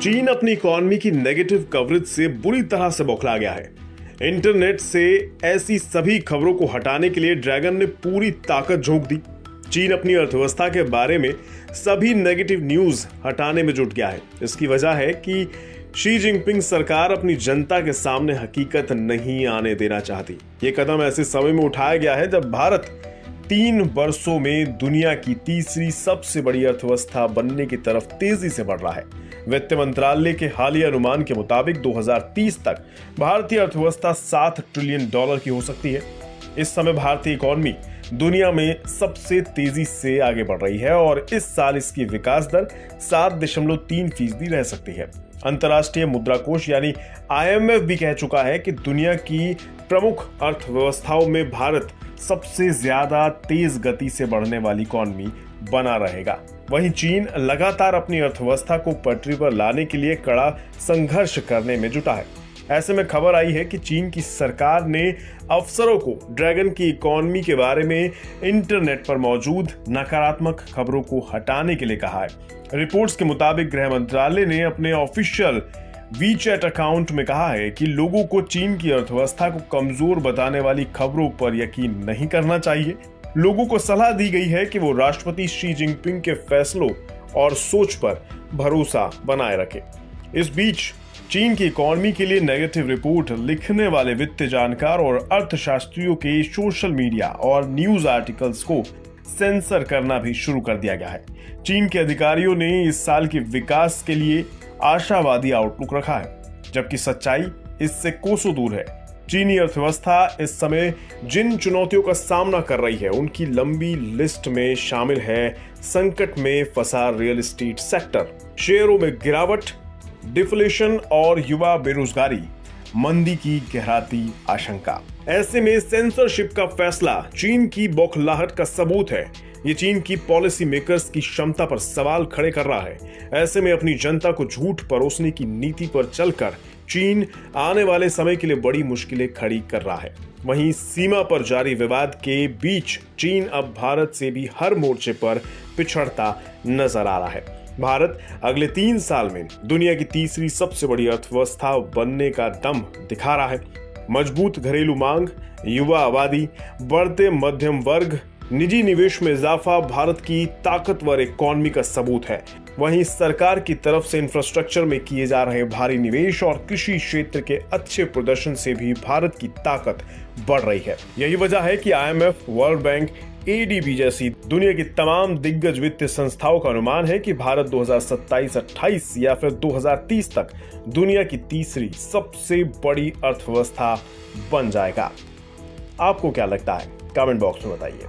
चीन अपनी इकॉनमी की नेगेटिव कवरेज से बुरी तरह से बौखला गया है। इंटरनेट से ऐसी सभी खबरों को हटाने के लिए ड्रैगन ने पूरी ताकत झोंक दी। चीन अपनी अर्थव्यवस्था के बारे में सभी नेगेटिव न्यूज हटाने में जुट गया है। इसकी वजह है कि शी जिनपिंग सरकार अपनी जनता के सामने हकीकत नहीं आने देना चाहती। ये कदम ऐसे समय में उठाया गया है जब भारत 3 वर्षों में दुनिया की तीसरी सबसे बड़ी अर्थव्यवस्था बनने की तरफ तेजी से बढ़ रहा है। वित्त मंत्रालय के हालिया अनुमान के मुताबिक 2030 तक भारतीय अर्थव्यवस्था $7 ट्रिलियन की हो सकती है। इस समय भारतीय इकॉनमी दुनिया में सबसे तेजी से आगे बढ़ रही है और इस साल इसकी विकास दर 7.3% रह सकती है। अंतर्राष्ट्रीय मुद्रा कोष यानी IMF भी कह चुका है कि दुनिया की प्रमुख अर्थव्यवस्थाओं में भारत सबसे ज्यादा तेज गति से बढ़ने वाली इकॉनमी बना रहेगा। वहीं चीन लगातार अपनी अर्थव्यवस्था को पटरी पर लाने के लिए कड़ा संघर्ष करने में जुटा है। ऐसे में खबर आई है कि चीन की सरकार ने अफसरों को ड्रैगन की इकॉनमी के बारे में इंटरनेट पर मौजूद नकारात्मक खबरों को हटाने के लिए कहा है। रिपोर्ट्स के मुताबिक गृह मंत्रालय ने अपने ऑफिशियल वीचैट अकाउंट में कहा है कि लोगों को चीन की अर्थव्यवस्था को कमजोर बताने वाली खबरों पर यकीन नहीं करना चाहिए। लोगों को सलाह दी गई है कि वो राष्ट्रपति शी जिनपिंग के फैसलों और सोच पर भरोसा बनाए रखें। इस बीच चीन की इकॉनमी के लिए नेगेटिव रिपोर्ट लिखने वाले वित्त जानकार और अर्थशास्त्रियों के सोशल मीडिया और न्यूज आर्टिकल्स को सेंसर करना भी शुरू कर दिया गया है। चीन के अधिकारियों ने इस साल के विकास के लिए आशावादी आउटलुक रखा है, जबकि सच्चाई इससे कोसों दूर है। चीनी अर्थव्यवस्था इस समय जिन चुनौतियों का सामना कर रही है उनकी लंबी लिस्ट में शामिल है संकट में फंसा रियल एस्टेट सेक्टर, शेयरों में गिरावट, डिफ्लेशन और युवा बेरोजगारी, मंदी की गहराती आशंका। ऐसे में सेंसरशिप का फैसला चीन की बौखलाहट का सबूत है। ये चीन की पॉलिसी मेकर्स की क्षमता पर सवाल खड़े कर रहा है। ऐसे में अपनी जनता को झूठ परोसने की नीति पर चलकर चीन आने वाले समय के लिए बड़ी मुश्किलें खड़ी कर रहा है। वहीं सीमा पर जारी विवाद के बीच चीन अब भारत से भी हर मोर्चे पर पिछड़ता नजर आ रहा है। भारत अगले 3 साल में दुनिया की तीसरी सबसे बड़ी अर्थव्यवस्था बनने का दम दिखा रहा है। मजबूत घरेलू मांग, युवा आबादी, बढ़ते मध्यम वर्ग, निजी निवेश में इजाफा भारत की ताकतवर इकॉनमी का सबूत है। वहीं सरकार की तरफ से इंफ्रास्ट्रक्चर में किए जा रहे भारी निवेश और कृषि क्षेत्र के अच्छे प्रदर्शन से भी भारत की ताकत बढ़ रही है। यही वजह है कि IMF, वर्ल्ड बैंक, ADB जैसी दुनिया की तमाम दिग्गज वित्तीय संस्थाओं का अनुमान है कि भारत 2027-28 या फिर 2030 तक दुनिया की तीसरी सबसे बड़ी अर्थव्यवस्था बन जाएगा। आपको क्या लगता है? कमेंट बॉक्स में बताइए।